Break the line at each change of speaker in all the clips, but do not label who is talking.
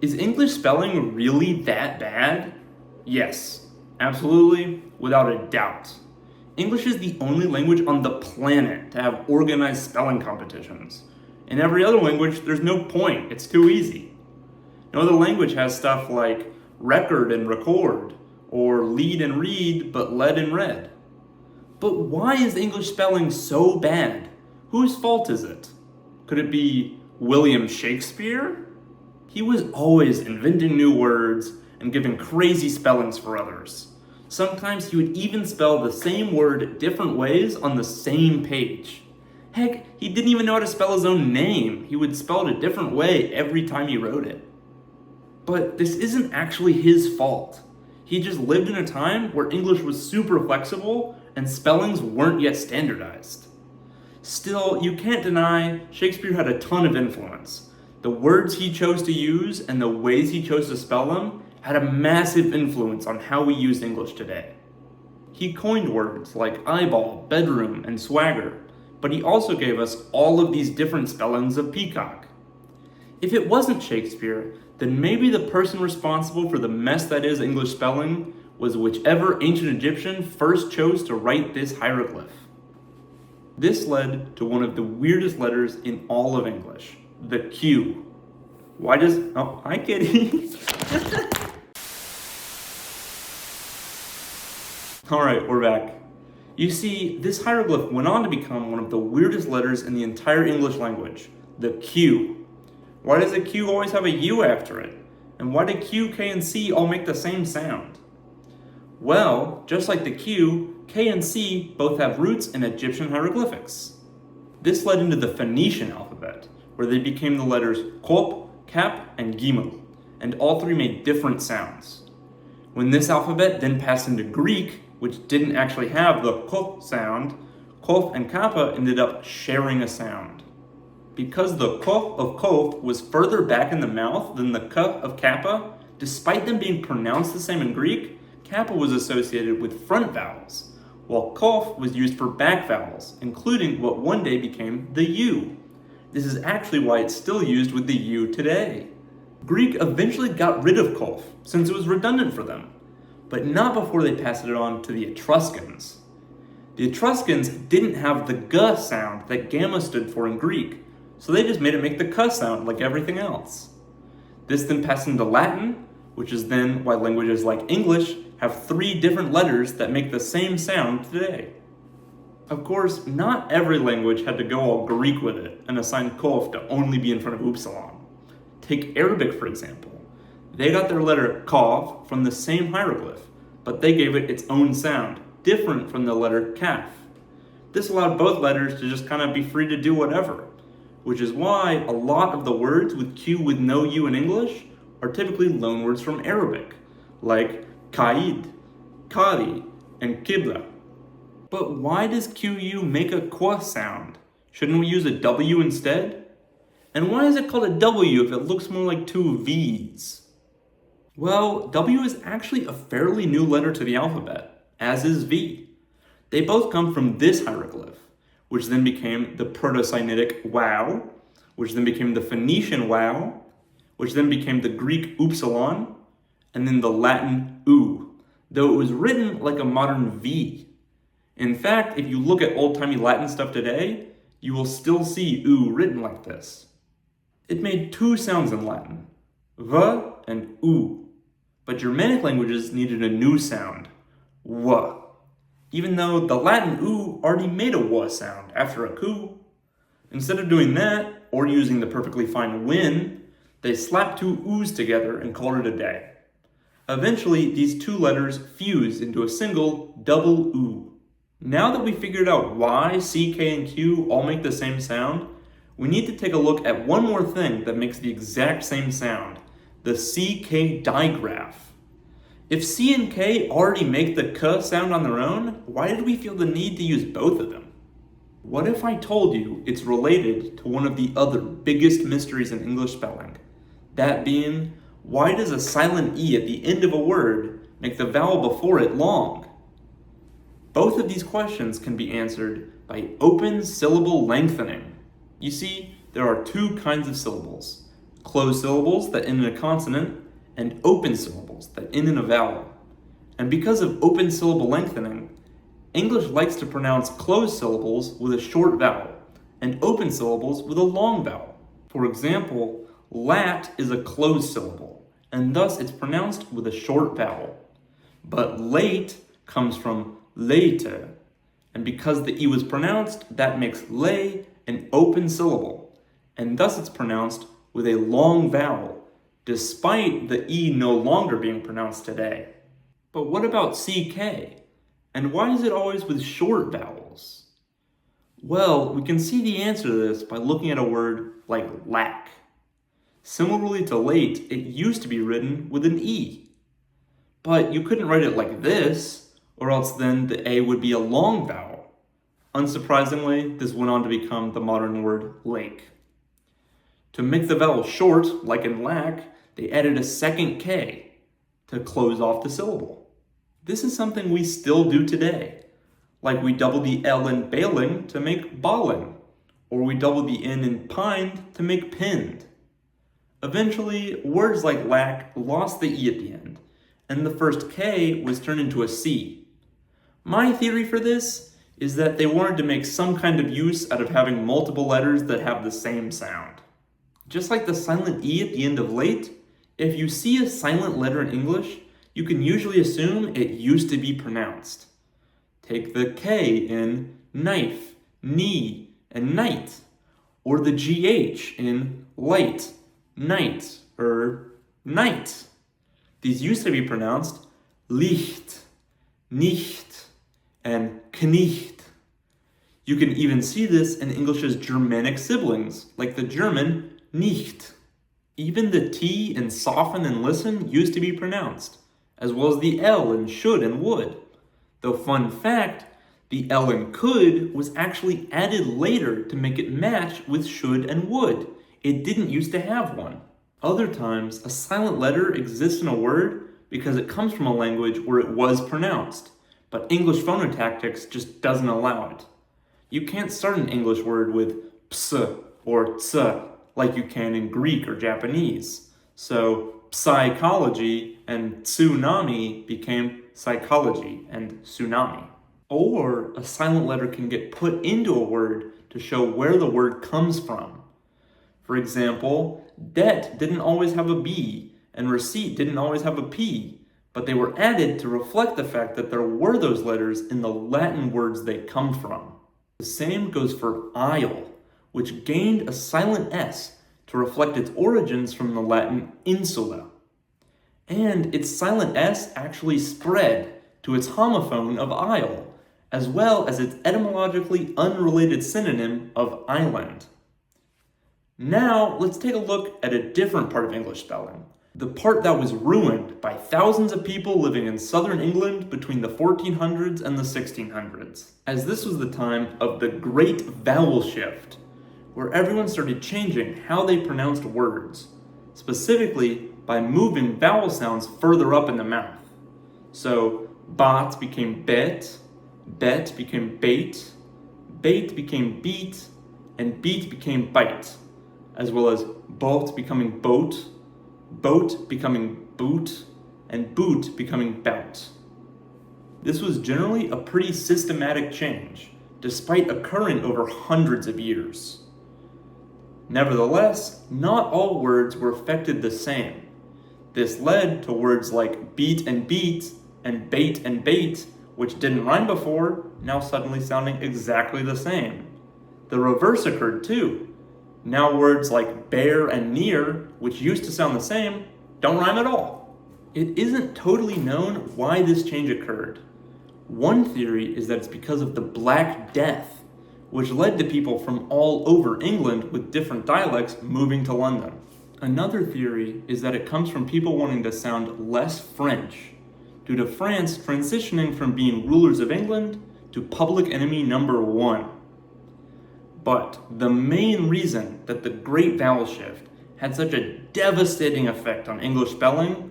Is English spelling really that bad? Yes, absolutely, without a doubt. English is the only language on the planet to have organized spelling competitions. In every other language, there's no point, it's too easy. No other language has stuff like record and record, or lead and read, but led and read. But why is English spelling so bad? Whose fault is it? Could it be William Shakespeare? He was always inventing new words and giving crazy spellings for others. Sometimes he would even spell the same word different ways on the same page. Heck, he didn't even know how to spell his own name. He would spell it a different way every time he wrote it. But this isn't actually his fault. He just lived in a time where English was super flexible and spellings weren't yet standardized. Still, you can't deny Shakespeare had a ton of influence. The words he chose to use and the ways he chose to spell them had a massive influence on how we use English today. He coined words like eyeball, bedroom, and swagger, but he also gave us all of these different spellings of peacock. If it wasn't Shakespeare, then maybe the person responsible for the mess that is English spelling was whichever ancient Egyptian first chose to write this hieroglyph. This led to one of the weirdest letters in all of English, the Q. Hi kitty. Alright, we're back. You see, this hieroglyph went on to become one of the weirdest letters in the entire English language, the Q. Why does the Q always have a U after it? And why do Q, K, and C all make the same sound? Well, just like the Q, K and C both have roots in Egyptian hieroglyphics. This led into the Phoenician alphabet, where they became the letters Kop, Kap, and Gimel, and all three made different sounds. When this alphabet then passed into Greek, which didn't actually have the K sound, Kof and Kappa ended up sharing a sound. Because the K of Kof was further back in the mouth than the K of Kappa, despite them being pronounced the same in Greek, Kappa was associated with front vowels, while Kof was used for back vowels, including what one day became the U. This is actually why it's still used with the U today. Greek eventually got rid of Kof, since it was redundant for them, but not before they passed it on to the Etruscans. The Etruscans didn't have the G sound that gamma stood for in Greek, so they just made it make the K sound like everything else. This then passed into Latin, which is then why languages like English have 3 different letters that make the same sound today. Of course, not every language had to go all Greek with it and assign Kof to only be in front of upsilon. Take Arabic, for example. They got their letter Kaf from the same hieroglyph, but they gave it its own sound, different from the letter Kaf. This allowed both letters to just kind of be free to do whatever, which is why a lot of the words with Q with no U in English are typically loanwords from Arabic, like Qaid, Qadi, and Qibla. But why does QU make a Q sound? Shouldn't we use a W instead? And why is it called a W if it looks more like 2 V's? Well, W is actually a fairly new letter to the alphabet, as is V. They both come from this hieroglyph, which then became the Proto-Sinaitic Wow, which then became the Phoenician Wow, which then became the Greek Upsilon, and then the Latin U, though it was written like a modern V. In fact, if you look at old-timey Latin stuff today, you will still see U written like this. It made 2 sounds in Latin, V and U, but Germanic languages needed a new sound, W, even though the Latin U already made a W sound after a Q. Instead of doing that, or using the perfectly fine win, they slapped 2 U's together and called it a day. Eventually, these 2 letters fused into a single double U. Now that we figured out why C, K, and Q all make the same sound, we need to take a look at one more thing that makes the exact same sound, the CK digraph. If C and K already make the K sound on their own, why did we feel the need to use both of them? What if I told you it's related to one of the other biggest mysteries in English spelling? That being, why does a silent E at the end of a word make the vowel before it long? Both of these questions can be answered by open syllable lengthening. You see, there are 2 kinds of syllables, closed syllables that end in a consonant, and open syllables that end in a vowel. And because of open syllable lengthening, English likes to pronounce closed syllables with a short vowel and open syllables with a long vowel. For example, lat is a closed syllable, and thus it's pronounced with a short vowel. But late comes from later, and because the E was pronounced, that makes lay an open syllable, and thus it's pronounced with a long vowel, despite the E no longer being pronounced today. But what about CK? And why is it always with short vowels? Well, we can see the answer to this by looking at a word like lack. Similarly to late, it used to be written with an E. But you couldn't write it like this, or else then the A would be a long vowel. Unsurprisingly, this went on to become the modern word lake. To make the vowel short, like in lack, they added a second K to close off the syllable. This is something we still do today, like we double the L in bailing to make bawling, or we double the N in pined to make pinned. Eventually, words like lack lost the E at the end, and the first K was turned into a C. My theory for this is that they wanted to make some kind of use out of having multiple letters that have the same sound. Just like the silent E at the end of late, if you see a silent letter in English, you can usually assume it used to be pronounced. Take the K in knife, knee, and night, or the GH in light, night, or night. These used to be pronounced Licht, nicht, and knicht. You can even see this in English's Germanic siblings, like the German nicht. Even the T in soften and listen used to be pronounced, as well as the L in should and would. Though fun fact, the L in could was actually added later to make it match with should and would. It didn't used to have one. Other times, a silent letter exists in a word because it comes from a language where it was pronounced, but English phonotactics just doesn't allow it. You can't start an English word with ps or ts like you can in Greek or Japanese. So psychology and tsunami became psychology and tsunami. Or a silent letter can get put into a word to show where the word comes from. For example, debt didn't always have a B, and receipt didn't always have a P, but they were added to reflect the fact that there were those letters in the Latin words they come from. The same goes for isle, which gained a silent S to reflect its origins from the Latin insula. And its silent S actually spread to its homophone of isle, as well as its etymologically unrelated synonym of island. Now, let's take a look at a different part of English spelling, the part that was ruined by thousands of people living in southern England between the 1400s and the 1600s, as this was the time of the Great Vowel Shift, where everyone started changing how they pronounced words, specifically by moving vowel sounds further up in the mouth. So, bat became bet, bet became bait, bait became beat, and beat became bite, as well as boat becoming boat, boat becoming boot, and boot becoming bout. This was generally a pretty systematic change, despite occurring over hundreds of years. Nevertheless, not all words were affected the same. This led to words like beat and bait, which didn't rhyme before, now suddenly sounding exactly the same. The reverse occurred too. Now words like bear and near, which used to sound the same, don't rhyme at all. It isn't totally known why this change occurred. One theory is that it's because of the Black Death, which led to people from all over England with different dialects moving to London. Another theory is that it comes from people wanting to sound less French, due to France transitioning from being rulers of England to public enemy number one. But the main reason that the Great Vowel Shift had such a devastating effect on English spelling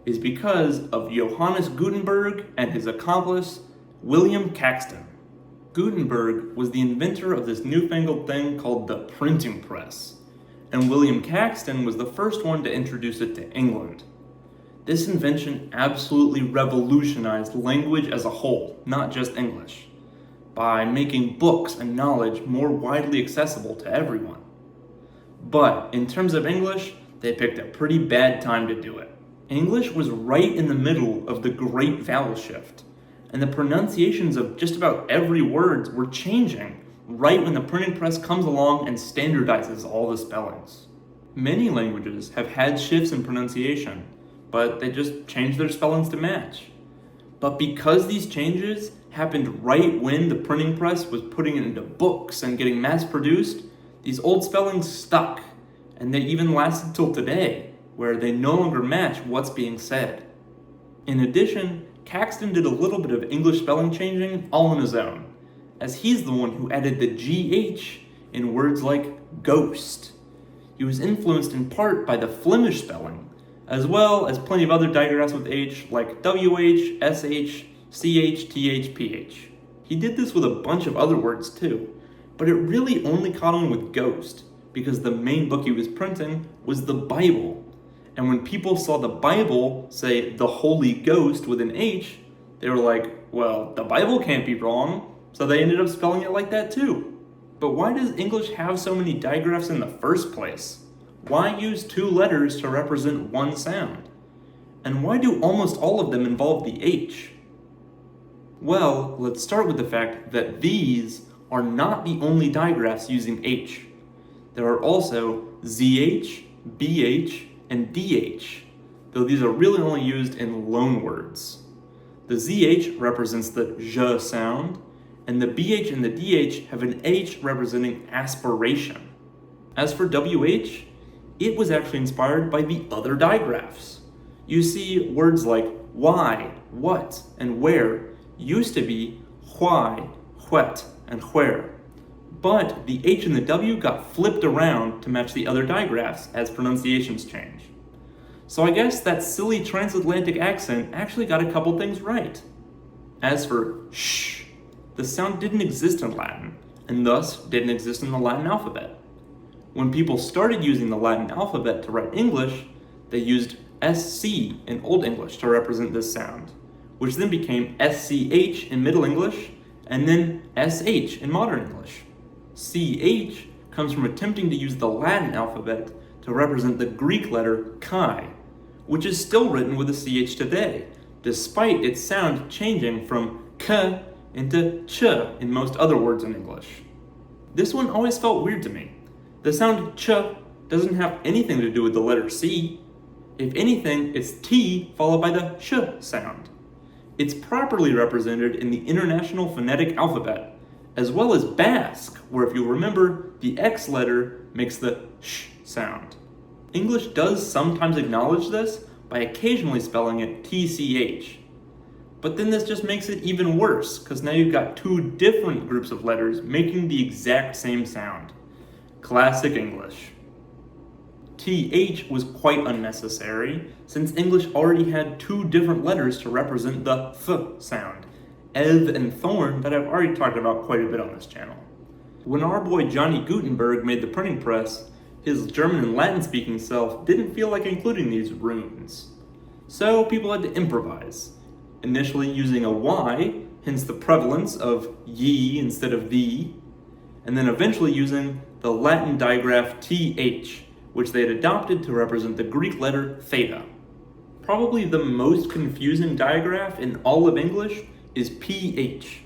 is because of Johannes Gutenberg and his accomplice, William Caxton. Gutenberg was the inventor of this newfangled thing called the printing press, and William Caxton was the first one to introduce it to England. This invention absolutely revolutionized language as a whole, not just English, by making books and knowledge more widely accessible to everyone. But in terms of English, they picked a pretty bad time to do it. English was right in the middle of the Great Vowel Shift, and the pronunciations of just about every word were changing right when the printing press comes along and standardizes all the spellings. Many languages have had shifts in pronunciation, but they just changed their spellings to match. But because these changes happened right when the printing press was putting it into books and getting mass-produced, these old spellings stuck, and they even lasted till today, where they no longer match what's being said. In addition, Caxton did a little bit of English spelling changing all on his own, as he's the one who added the GH in words like ghost. He was influenced in part by the Flemish spelling, as well as plenty of other digraphs with H like WH, SH, CH, TH, PH. He did this with a bunch of other words too, but it really only caught on with ghost, because the main book he was printing was the Bible. And when people saw the Bible say the Holy Ghost with an H, they were like, well, the Bible can't be wrong, so they ended up spelling it like that too. But why does English have so many digraphs in the first place? Why use two letters to represent one sound? And why do almost all of them involve the H? Well, let's start with the fact that these are not the only digraphs using H. There are also ZH, BH, and DH, though these are really only used in loan words. The ZH represents the zh sound, and the BH and the DH have an H representing aspiration. As for WH, it was actually inspired by the other digraphs. You see, words like why, what, and where used to be why, whet, and where. But the H and the W got flipped around to match the other digraphs as pronunciations change. So I guess that silly transatlantic accent actually got a couple things right. As for sh, the sound didn't exist in Latin, and thus didn't exist in the Latin alphabet. When people started using the Latin alphabet to write English, they used SC in Old English to represent this sound, which then became SCH in Middle English, and then SH in Modern English. CH comes from attempting to use the Latin alphabet to represent the Greek letter chi, which is still written with a CH today, despite its sound changing from k into ch in most other words in English. This one always felt weird to me. The sound ch doesn't have anything to do with the letter C. If anything, it's T followed by the sh sound. It's properly represented in the International Phonetic Alphabet, as well as Basque, where if you remember, the X letter makes the sh sound. English does sometimes acknowledge this by occasionally spelling it TCH. But then this just makes it even worse, because now you've got two different groups of letters making the exact same sound. Classic English. TH was quite unnecessary, since English already had two different letters to represent the th sound, Ev and Thorn, that I've already talked about quite a bit on this channel. When our boy Johnny Gutenberg made the printing press, his German and Latin speaking self didn't feel like including these runes. So people had to improvise, initially using a Y, hence the prevalence of ye instead of thee, and then eventually using the Latin digraph TH, which they had adopted to represent the Greek letter theta. Probably the most confusing digraph in all of English is PH.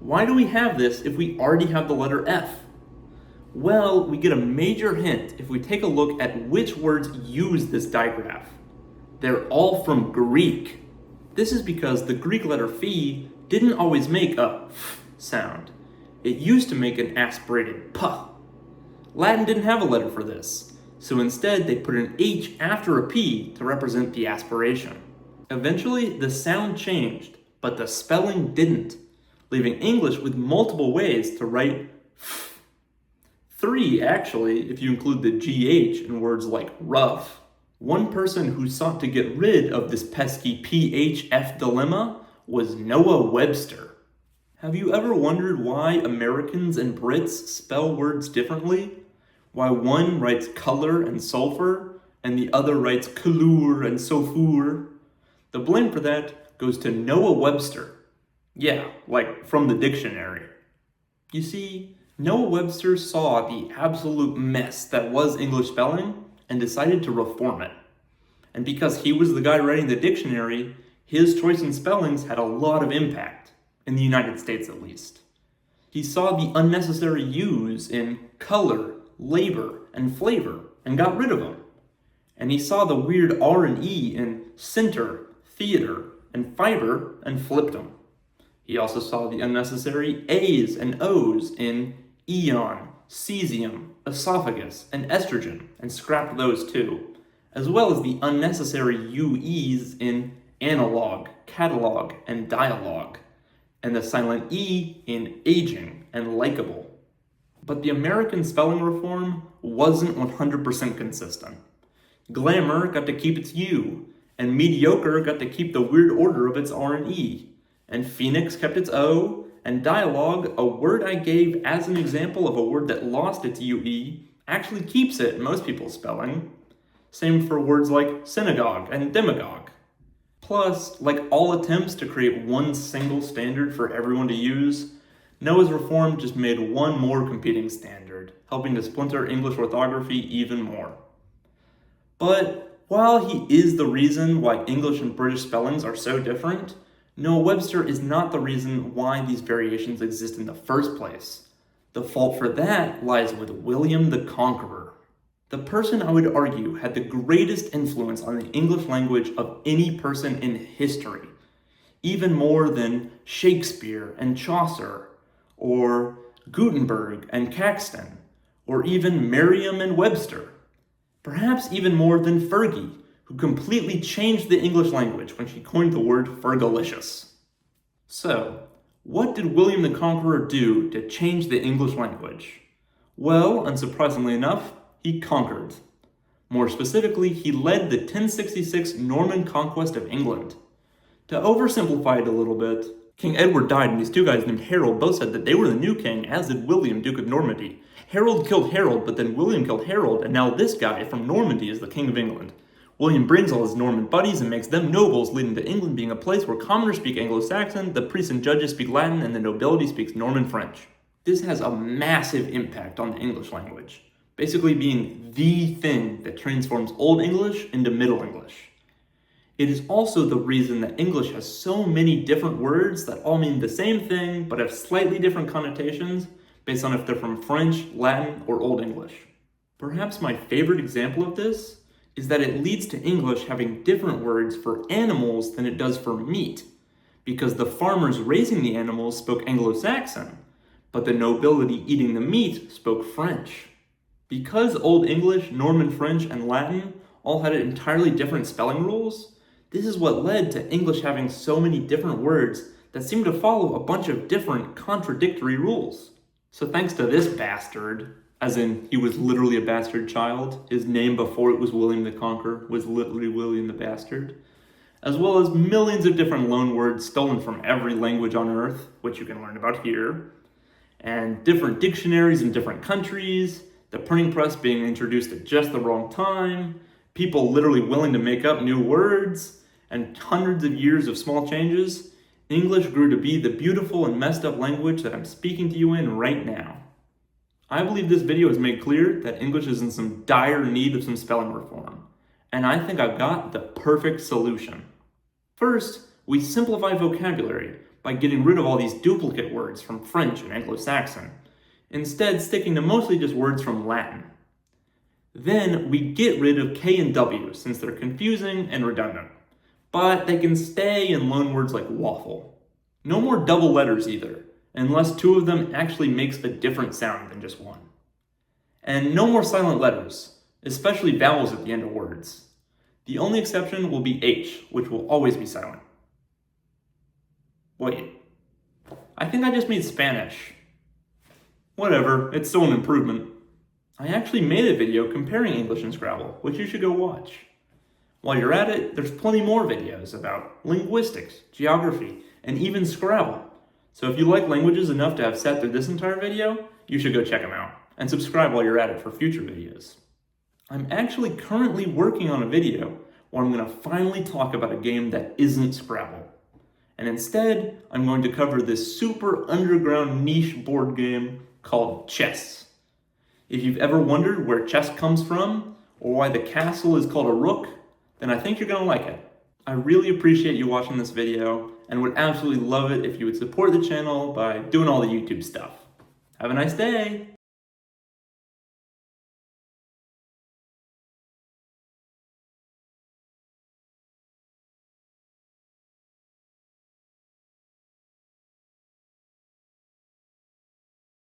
Why do we have this if we already have the letter F? Well, we get a major hint if we take a look at which words use this digraph. They're all from Greek. This is because the Greek letter phi didn't always make a f sound. It used to make an aspirated p. Latin didn't have a letter for this, so instead they put an H after a P to represent the aspiration. Eventually, the sound changed, but the spelling didn't, leaving English with multiple ways to write f. 3, actually, if you include the GH in words like rough. One person who sought to get rid of this pesky PHF dilemma was Noah Webster. Have you ever wondered why Americans and Brits spell words differently? why one writes color and sulfur, and the other writes couleur and sulfur. The blame for that goes to Noah Webster. Yeah, like from the dictionary. You see, Noah Webster saw the absolute mess that was English spelling and decided to reform it. And because he was the guy writing the dictionary, his choice in spellings had a lot of impact, in the United States at least. He saw the unnecessary U's in color, labor, and flavor, and got rid of them. And he saw the weird R and E in center, theater, and fiber, and flipped them. He also saw the unnecessary A's and O's in eon, cesium, esophagus, and estrogen, and scrapped those too, as well as the unnecessary UEs in analog, catalog, and dialogue, and the silent E in aging and likable. But the American spelling reform wasn't 100% consistent. Glamour got to keep its U, and mediocre got to keep the weird order of its R and E, and Phoenix kept its O, and dialogue, a word I gave as an example of a word that lost its UE, actually keeps it in most people's spelling. Same for words like synagogue and demagogue. Plus, like all attempts to create one single standard for everyone to use, Noah's reform just made one more competing standard, helping to splinter English orthography even more. But while he is the reason why English and British spellings are so different, Noah Webster is not the reason why these variations exist in the first place. The fault for that lies with William the Conqueror. The person I would argue had the greatest influence on the English language of any person in history, even more than Shakespeare and Chaucer, or Gutenberg and Caxton, or even Merriam and Webster. Perhaps even more than Fergie, who completely changed the English language when she coined the word Fergalicious. So, what did William the Conqueror do to change the English language? Well, unsurprisingly enough, he conquered. More specifically, he led the 1066 Norman conquest of England. To oversimplify it a little bit, King Edward died and these two guys named Harold both said that they were the new king, as did William, Duke of Normandy. Harold killed Harold, but then William killed Harold, and now this guy from Normandy is the king of England. William brings all his Norman buddies and makes them nobles, leading to England being a place where commoners speak Anglo-Saxon, the priests and judges speak Latin, and the nobility speaks Norman French. This has a massive impact on the English language, basically being the thing that transforms Old English into Middle English. It is also the reason that English has so many different words that all mean the same thing but have slightly different connotations based on if they're from French, Latin, or Old English. Perhaps my favorite example of this is that it leads to English having different words for animals than it does for meat, because the farmers raising the animals spoke Anglo-Saxon, but the nobility eating the meat spoke French. Because Old English, Norman French, and Latin all had entirely different spelling rules, this is what led to English having so many different words that seem to follow a bunch of different contradictory rules. So thanks to this bastard, as in he was literally a bastard child, his name before it was William the Conqueror was literally William the Bastard, as well as millions of different loan words stolen from every language on earth, which you can learn about here, and different dictionaries in different countries, the printing press being introduced at just the wrong time, people literally willing to make up new words, and hundreds of years of small changes, English grew to be the beautiful and messed up language that I'm speaking to you in right now. I believe this video has made clear that English is in some dire need of some spelling reform, and I think I've got the perfect solution. First, we simplify vocabulary by getting rid of all these duplicate words from French and Anglo-Saxon, instead sticking to mostly just words from Latin. Then we get rid of K and W since they're confusing and redundant, but they can stay in loan words like waffle. No more double letters either, unless two of them actually makes a different sound than just one. And no more silent letters, especially vowels at the end of words. The only exception will be H, which will always be silent. Wait, I think I just made Spanish. Whatever, it's still an improvement. I actually made a video comparing English and Scrabble, which you should go watch. While you're at it, there's plenty more videos about linguistics, geography, and even Scrabble. So if you like languages enough to have sat through this entire video, you should go check them out. and subscribe while you're at it for future videos. I'm actually currently working on a video where I'm going to finally talk about a game that isn't Scrabble. And instead, I'm going to cover this super underground niche board game called chess. If you've ever wondered where chess comes from, or why the castle is called a rook, then I think you're going to like it. I really appreciate you watching this video, and would absolutely love it if you would support the channel by doing all the YouTube stuff. Have a nice day!